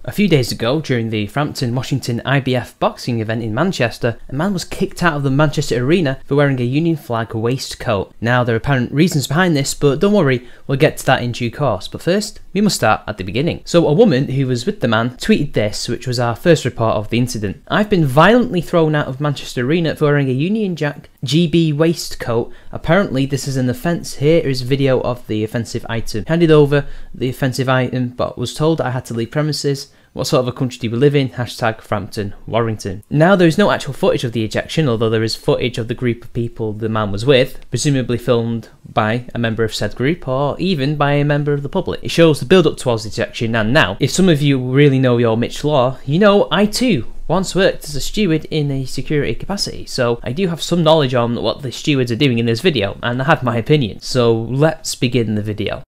A few days ago, during the Frampton, Washington IBF boxing event in Manchester, a man was kicked out of the Manchester arena for wearing a Union flag waistcoat. Now, there are apparent reasons behind this, but don't worry, we'll get to that in due course. But first, we must start at the beginning. So, a woman who was with the man tweeted this, which was our first report of the incident. "I've been violently thrown out of Manchester arena for wearing a Union Jack GB waistcoat. Apparently, this is an offence. Here is video of the offensive item. Handed over the offensive item, but was told I had to leave premises. What sort of a country do we live in? Hashtag Frampton, Warrington." Now, there is no actual footage of the ejection, although there is footage of the group of people the man was with, presumably filmed by a member of said group, or even by a member of the public. It shows the build-up towards the ejection, and now, if some of you really know your Mitch Law, you know I too once worked as a steward in a security capacity, so I do have some knowledge on what the stewards are doing in this video, and I have my opinion. So let's begin the video.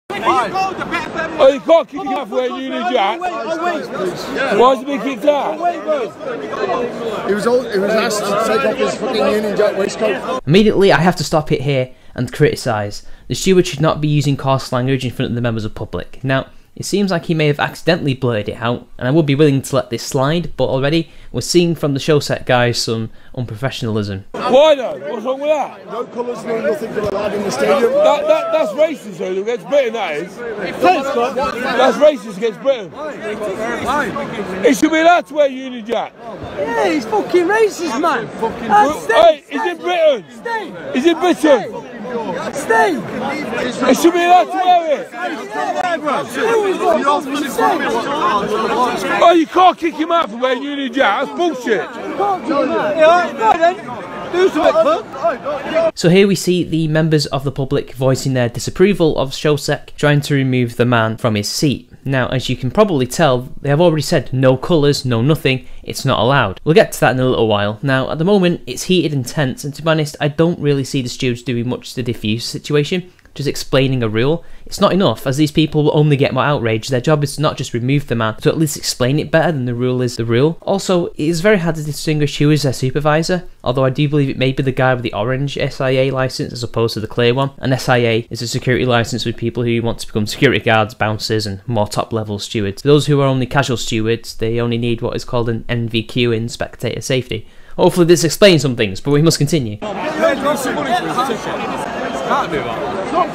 Oh, you can't kick him out for wearing Union Jack. Why has he been kicked out? He was asked to take off his fucking Union Jack waistcoat. Immediately, I have to stop it here and criticise. The steward should not be using coarse language in front of the members of the public. Now, it seems like he may have accidentally blurted it out, and I would be willing to let this slide, but already we're seeing from the show set guys some unprofessionalism. Why though? What's wrong with that? No colours, no nothing for the lad in the stadium. That's racist though, against Britain, that is. That's racist against Britain. He should be allowed to wear Union Jack. Yeah, he's fucking racist, man. Hey, he's in Britain. He's in Britain. Stay! He should be allowed to wear it. Oh, you can't kick him out for wearing Union Jack. That's bullshit. So here we see the members of the public voicing their disapproval of Shosek trying to remove the man from his seat. Now, as you can probably tell, they have already said no colours, no nothing, it's not allowed. We'll get to that in a little while. Now, at the moment, it's heated and tense, and to be honest, I don't really see the stewards doing much to diffuse the situation. Just explaining a rule. It's not enough, as these people will only get more outraged. Their job is to not just remove the man, to at least explain it better than the rule is the rule. Also, it is very hard to distinguish who is their supervisor, although I do believe it may be the guy with the orange SIA licence as opposed to the clear one. An SIA is a security licence with people who want to become security guards, bouncers and more top level stewards. For those who are only casual stewards, they only need what is called an NVQ in spectator safety. Hopefully this explains some things, but we must continue.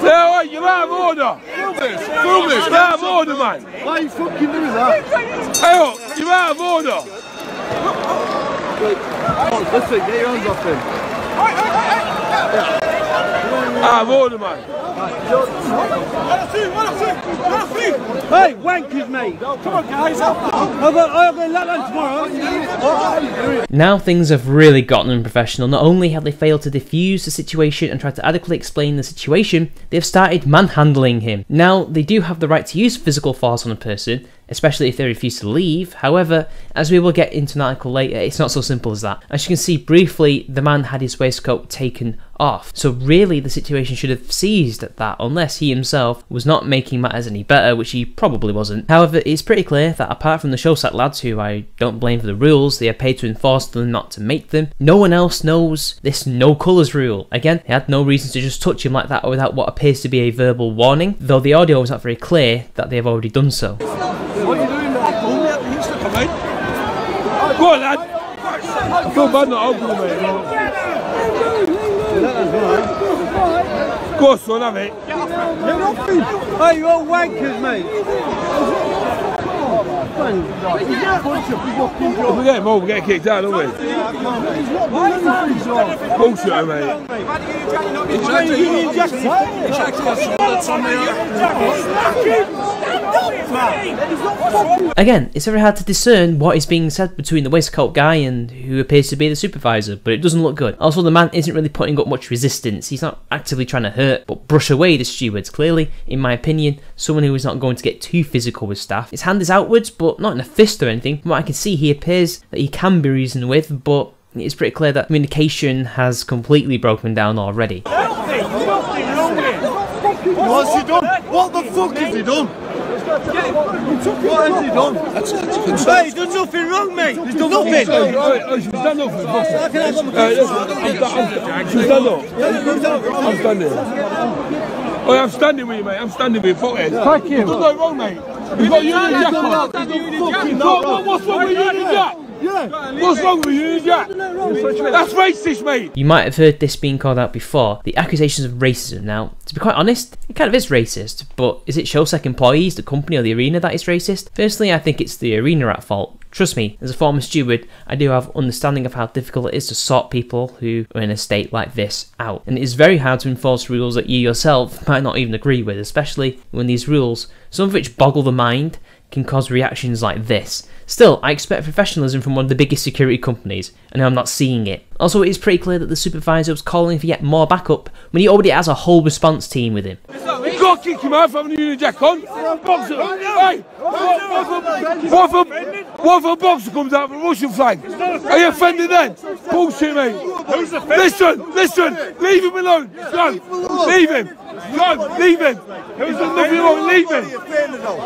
Yeah, right, you're out of order. Film this. You're out of order, man. Why are you fucking doing that? Hey, look, you're out of order. Listen, get your hands off him. Out of order, man. Hey, wankers, mate! Come on, guys! I'm going to let them tomorrow. Now things have really gotten unprofessional. Not only have they failed to defuse the situation and try to adequately explain the situation, they've started manhandling him. Now, they do have the right to use physical force on a person, especially if they refuse to leave. However, as we will get into an article later, it's not so simple as that. As you can see briefly, the man had his waistcoat taken off. So really the situation should have ceased at that, unless he himself was not making matters any better, which he probably wasn't. However, it's pretty clear that apart from the showset lads, who I don't blame for the rules, they are paid to enforce them, not to make them, no one else knows this no colours rule. Again, they had no reason to just touch him like that without what appears to be a verbal warning, though the audio was not very clear that they have already done so. What are you doing there? Go on, lad. I feel bad not opening, mate. Go on, son, have it. Hey, you all wankers, mate! If we get him all, we get kicked out, don't we? Bullshit, mate. Again, it's very hard to discern what is being said between the waistcoat guy and who appears to be the supervisor, but it doesn't look good. Also, the man isn't really putting up much resistance. He's not actively trying to hurt, but brush away the stewards. Clearly, in my opinion, someone who is not going to get too physical with staff. His hand is outwards, but not in a fist or anything. From what I can see, he appears that he can be reasoned with, but it's pretty clear that communication has completely broken down already. What's he done? What the fuck has he done? What has he done? Hey, he's done nothing wrong, mate! He's done nothing! She's done nothing. She's done up. I'm standing. Oh, I'm standing with you, mate. I'm standing with you. Fuck it. Thank you. You've done nothing wrong, mate. You've got Union Jack on. What's wrong with Union Jack? What's wrong with Union Jack? That's racist, mate. You might have heard this being called out before, the accusations of racism. Now, to be quite honest, it kind of is racist, but is it Showsec employees, the company or the arena that is racist? Personally, I think it's the arena at fault. Trust me, as a former steward, I do have understanding of how difficult it is to sort people who are in a state like this out. And it is very hard to enforce rules that you yourself might not even agree with, especially when these rules, some of which boggle the mind, can cause reactions like this. Still, I expect professionalism from one of the biggest security companies, and I'm not seeing it. Also, it is pretty clear that the supervisor was calling for yet more backup when he already has a whole response team with him. You've got to kick him out for having a Union Jack on. Boxer, hey, what if a boxer comes out with a Russian flag? Are you offended then? Bullshit, mate. Listen, leave him alone. Go, leave him. Go, leave him. He's done nothing wrong, leave him.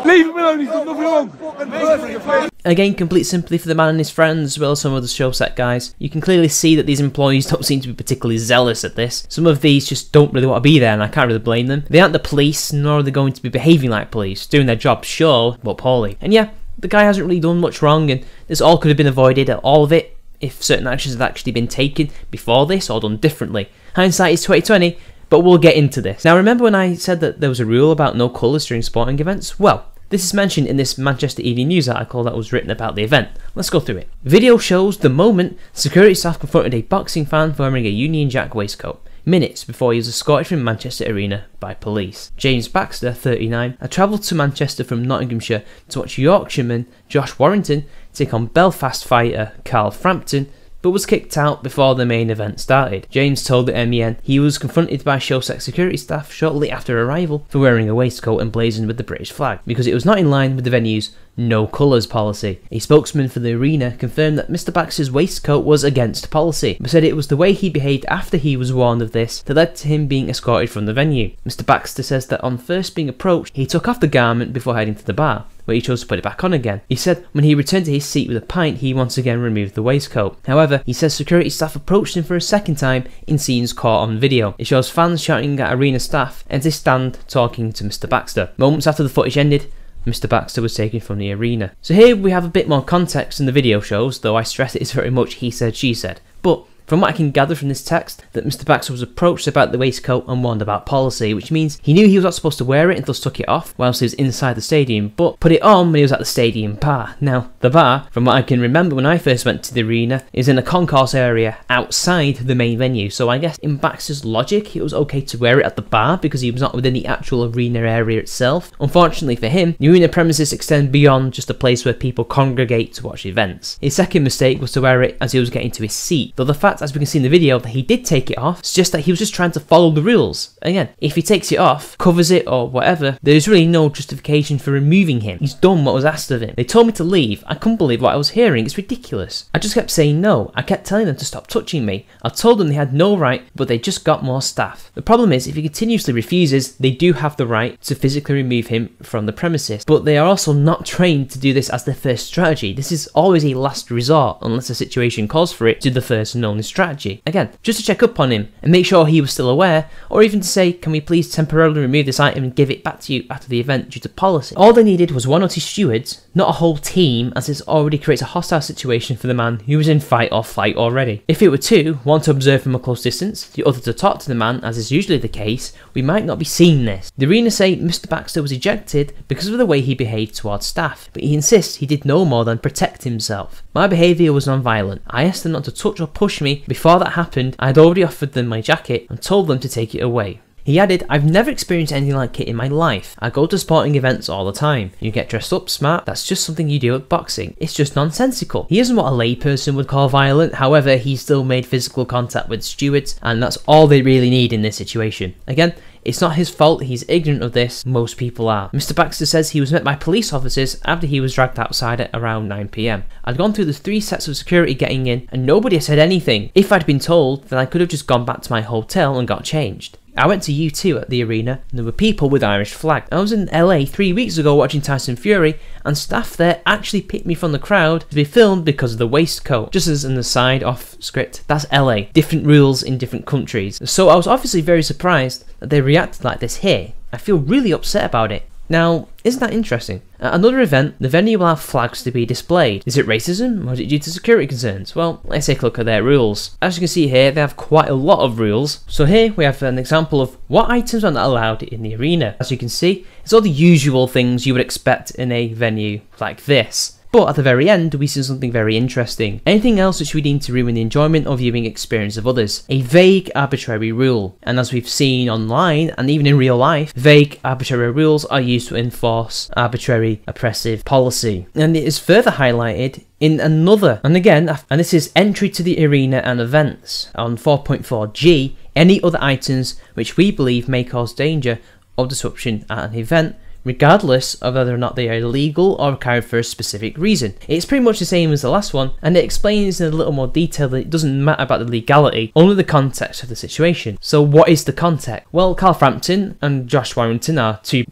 Leave him alone, he's done nothing wrong. Again, complete sympathy for the man and his friends, as well as some of the Showsec guys. You can clearly see that these employees don't seem to be particularly zealous at this. Some of these just don't really want to be there, and I can't really blame them. They aren't the police, nor are they going to be behaving like police, doing their job, sure, but poorly. And yeah, the guy hasn't really done much wrong, and this all could have been avoided, all of it, if certain actions had actually been taken before this, or done differently. Hindsight is 2020, but we'll get into this. Now, remember when I said that there was a rule about no colours during sporting events? Well, this is mentioned in this Manchester Evening News article that was written about the event. Let's go through it. Video shows the moment security staff confronted a boxing fan for wearing a Union Jack waistcoat, minutes before he was escorted from Manchester Arena by police. James Baxter, 39, had travelled to Manchester from Nottinghamshire to watch Yorkshireman Josh Warrington take on Belfast fighter Carl Frampton, but was kicked out before the main event started. James told the MEN he was confronted by Showsec security staff shortly after arrival for wearing a waistcoat emblazoned with the British flag, because it was not in line with the venue's no colours policy. A spokesman for the arena confirmed that Mr Baxter's waistcoat was against policy, but said it was the way he behaved after he was warned of this that led to him being escorted from the venue. Mr Baxter says that on first being approached, he took off the garment before heading to the bar, where he chose to put it back on again. He said when he returned to his seat with a pint, he once again removed the waistcoat. However, he says security staff approached him for a second time in scenes caught on video. It shows fans shouting at arena staff as they stand talking to Mr Baxter. Moments after the footage ended, Mr Baxter was taken from the arena. So here we have a bit more context than the video shows, though I stress it is very much he said, she said. But from what I can gather from this text, that Mr Baxter was approached about the waistcoat and warned about policy, which means he knew he was not supposed to wear it and thus took it off whilst he was inside the stadium, but put it on when he was at the stadium bar. Now, the bar, from what I can remember when I first went to the arena, is in a concourse area outside the main venue, so I guess in Baxter's logic, it was okay to wear it at the bar because he was not within the actual arena area itself. Unfortunately for him, the arena premises extend beyond just a place where people congregate to watch events. His second mistake was to wear it as he was getting to his seat, though the fact, as we can see in the video, that he did take it off suggests that he was just trying to follow the rules. Again, if he takes it off, covers it or whatever, there's really no justification for removing him. He's done what was asked of him. They told me to leave. I couldn't believe what I was hearing. It's ridiculous. I just kept saying no. I kept telling them to stop touching me. I told them they had no right, but they just got more staff. The problem is, if he continuously refuses, they do have the right to physically remove him from the premises, but they are also not trained to do this as their first strategy. This is always a last resort, unless the situation calls for it, to the first and only strategy. Again, just to check up on him and make sure he was still aware, or even to say, can we please temporarily remove this item and give it back to you after the event due to policy. All they needed was one or two stewards, not a whole team, as this already creates a hostile situation for the man who was in fight or flight already. If it were two, one to observe from a close distance, the other to talk to the man, as is usually the case, we might not be seeing this. The arena say Mr Baxter was ejected because of the way he behaved towards staff, but he insists he did no more than protect himself. My behaviour was non-violent. I asked them not to touch or push me. Before that happened, I had already offered them my jacket and told them to take it away. He added, I've never experienced anything like it in my life. I go to sporting events all the time. You get dressed up smart, that's just something you do at boxing. It's just nonsensical. He isn't what a layperson would call violent, however, he still made physical contact with stewards, and that's all they really need in this situation. Again, it's not his fault, he's ignorant of this, most people are. Mr Baxter says he was met by police officers after he was dragged outside at around 9 PM. I'd gone through the 3 sets of security getting in, and nobody had said anything. If I'd been told, then I could have just gone back to my hotel and got changed. I went to U2 at the arena, and there were people with Irish flag. I was in LA 3 weeks ago watching Tyson Fury, and staff there actually picked me from the crowd to be filmed because of the waistcoat. Just as an aside off script, that's LA. Different rules in different countries. So I was obviously very surprised that they reacted like this here. I feel really upset about it. Now, isn't that interesting? At another event, the venue will have flags to be displayed. Is it racism, or is it due to security concerns? Well, let's take a look at their rules. As you can see here, they have quite a lot of rules. So here we have an example of what items are not allowed in the arena. As you can see, it's all the usual things you would expect in a venue like this. But at the very end, we see something very interesting. Anything else which we deem to ruin the enjoyment or viewing experience of others. A vague, arbitrary rule. And as we've seen online, and even in real life, vague, arbitrary rules are used to enforce arbitrary, oppressive policy. And it is further highlighted in another, and again, and this is entry to the arena and events. On 4.4G, any other items which we believe may cause danger or disruption at an event, regardless of whether or not they are illegal or carried for a specific reason. It's pretty much the same as the last one, and it explains in a little more detail that it doesn't matter about the legality, only the context of the situation. So what is the context? Well, Carl Frampton and Josh Warrington are two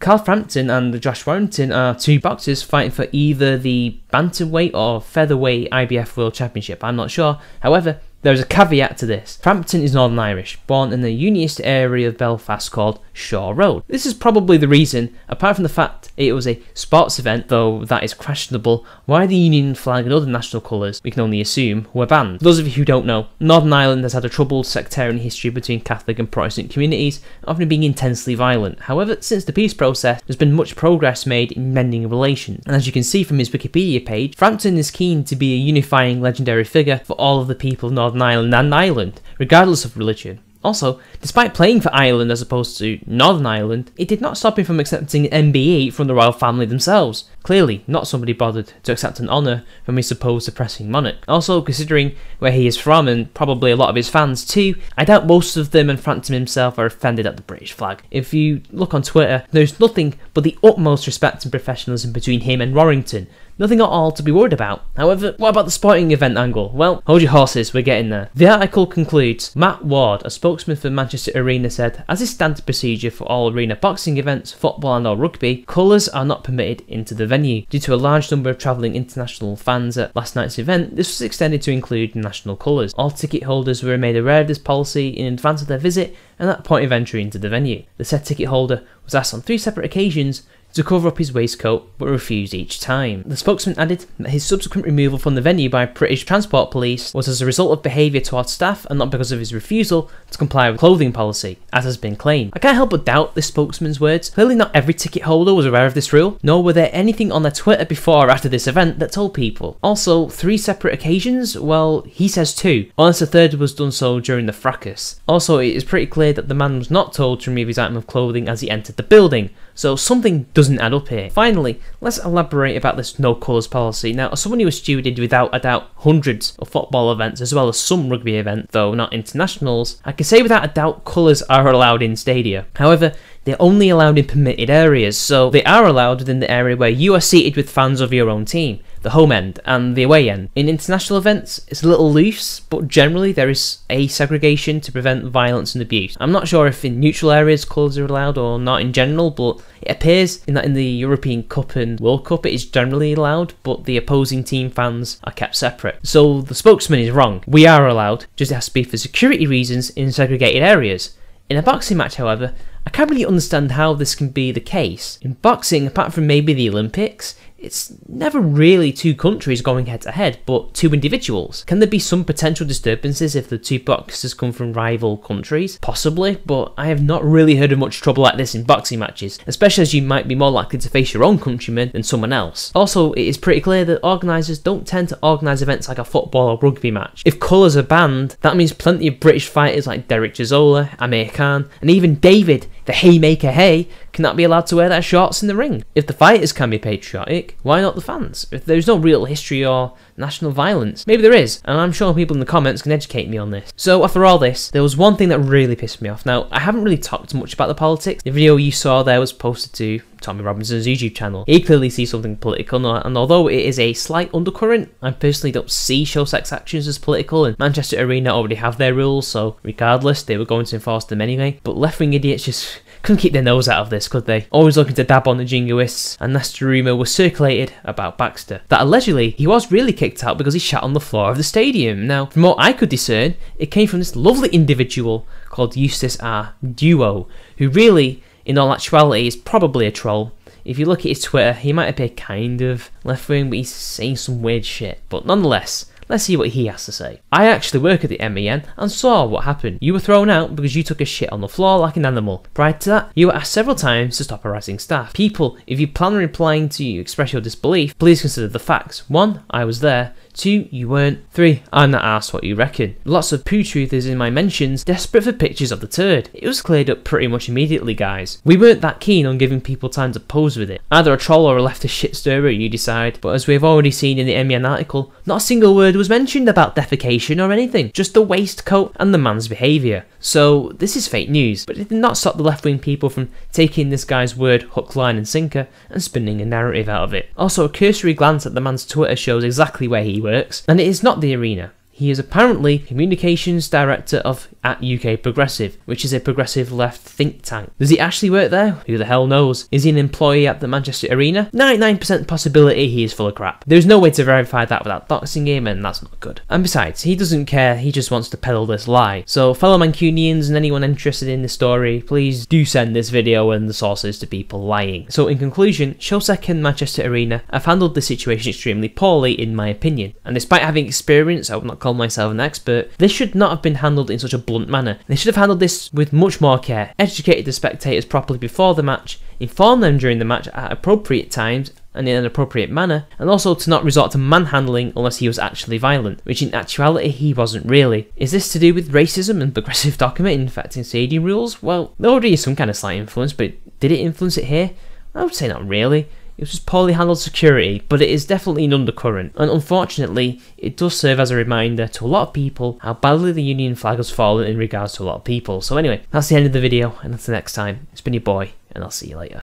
boxers fighting for either the bantamweight or featherweight IBF World Championship. I'm not sure. However, there is a caveat to this. Frampton is Northern Irish, born in the Unionist area of Belfast called Shaw Road. This is probably the reason, apart from the fact it was a sports event, though that is questionable, why the Union flag and other national colours, we can only assume, were banned. For those of you who don't know, Northern Ireland has had a troubled sectarian history between Catholic and Protestant communities, often being intensely violent. However, since the peace process, there's been much progress made in mending relations. And as you can see from his Wikipedia page, Frampton is keen to be a unifying legendary figure for all of the people of Northern Ireland and Ireland, regardless of religion. Also, despite playing for Ireland as opposed to Northern Ireland, it did not stop him from accepting an MBE from the royal family themselves. Clearly, not somebody bothered to accept an honour from his supposed oppressing monarch. Also, considering where he is from and probably a lot of his fans too, I doubt most of them and Frampton himself are offended at the British flag. If you look on Twitter, there's nothing but the utmost respect and professionalism between him and Warrington. Nothing at all to be worried about. However, what about the sporting event angle? Well, hold your horses, we're getting there. The article concludes, Matt Ward, a spokesman for Manchester Arena, said, as is standard procedure for all arena boxing events, football and or rugby, colours are not permitted into the venue. Due to a large number of travelling international fans at last night's event, this was extended to include national colours. All ticket holders were made aware of this policy in advance of their visit and at point of entry into the venue. The said ticket holder was asked on 3 separate occasions to cover up his waistcoat, but refused each time. The spokesman added that his subsequent removal from the venue by British Transport Police was as a result of behaviour towards staff and not because of his refusal to comply with clothing policy, as has been claimed. I can't help but doubt this spokesman's words. Clearly not every ticket holder was aware of this rule, nor were there anything on their Twitter before or after this event that told people. Also, 3 separate occasions? Well, he says 2, unless the third was done so during the fracas. Also, it is pretty clear that the man was not told to remove his item of clothing as he entered the building, so something doesn't add up here. Finally, let's elaborate about this no colours policy. Now, as someone who has stewarded without a doubt hundreds of football events as well as some rugby events, though not internationals, I can say without a doubt colours are allowed in stadia. However, they're only allowed in permitted areas, so they are allowed within the area where you are seated with fans of your own team, the home end and the away end. In international events, it's a little loose, but generally there is a segregation to prevent violence and abuse. I'm not sure if in neutral areas colours are allowed or not in general, but it appears that in the European Cup and World Cup it is generally allowed, but the opposing team fans are kept separate. So the spokesman is wrong. We are allowed, just it has to be for security reasons in segregated areas. In a boxing match, however, I can't really understand how this can be the case. In boxing, apart from maybe the Olympics, it's never really 2 countries going head to head, but 2 individuals. Can there be some potential disturbances if the 2 boxers come from rival countries? Possibly, but I have not really heard of much trouble like this in boxing matches, especially as you might be more likely to face your own countrymen than someone else. Also, it is pretty clear that organisers don't tend to organise events like a football or rugby match. If colours are banned, that means plenty of British fighters like Derek Chisora, Amir Khan, and even David, the Haymaker Hay, cannot be allowed to wear their shorts in the ring. If the fighters can be patriotic, why not the fans? If there's no real history or national violence, maybe there is, and I'm sure people in the comments can educate me on this. So after all this, there was one thing that really pissed me off. Now, I haven't really talked much about the politics. The video you saw there was posted to Tommy Robinson's YouTube channel. He clearly sees something political, and although it is a slight undercurrent, I personally don't see show sex actions as political, and Manchester Arena already have their rules, so regardless, they were going to enforce them anyway. But left-wing idiots just couldn't keep their nose out of this, could they? Always looking to dab on the jingoists, and nasty rumour was circulated about Baxter, that allegedly he was really kicked out because he shat on the floor of the stadium. Now, from what I could discern, it came from this lovely individual called Eustace R. Duo, who really, in all actuality, is probably a troll. If you look at his Twitter, he might appear kind of left-wing, but he's saying some weird shit. But nonetheless, let's see what he has to say. I actually work at the MEN and saw what happened. You were thrown out because you took a shit on the floor like an animal. Prior to that, you were asked several times to stop harassing staff. People, if you plan on replying to you express your disbelief, please consider the facts. 1, I was there. 2, you weren't. 3, I'm not asked what you reckon. Lots of poo truthers in my mentions, desperate for pictures of the turd. It was cleared up pretty much immediately, guys. We weren't that keen on giving people time to pose with it. Either a troll or a leftist shit stirrer, you decide. But as we have already seen in the MEN article, not a single word was mentioned about defecation or anything, just the waistcoat and the man's behaviour. So this is fake news, but it did not stop the left-wing people from taking this guy's word hook, line and sinker and spinning a narrative out of it. Also, a cursory glance at the man's Twitter shows exactly where he works, and it is not the Arena. He is apparently Communications Director of at UK Progressive, which is a progressive left think tank. Does he actually work there? Who the hell knows? Is he an employee at the Manchester Arena? 99% possibility he is full of crap. There's no way to verify that without doxing him, and that's not good. And besides, he doesn't care, he just wants to peddle this lie. So fellow Mancunians and anyone interested in this story, please do send this video and the sources to people lying. So in conclusion, Shosek and Manchester Arena have handled the situation extremely poorly in my opinion. And despite having experience, I would not call myself an expert, this should not have been handled in such a blunt manner. They should have handled this with much more care, educated the spectators properly before the match, informed them during the match at appropriate times and in an appropriate manner, and also to not resort to manhandling unless he was actually violent, which in actuality he wasn't really. Is this to do with racism and progressive document infecting stadium rules? Well, there already is some kind of slight influence, but did it influence it here? I would say not really. It was just poorly handled security, but it is definitely an undercurrent, and unfortunately, it does serve as a reminder to a lot of people how badly the Union flag has fallen in regards to a lot of people. So anyway, that's the end of the video, and until next time, it's been your boy, and I'll see you later.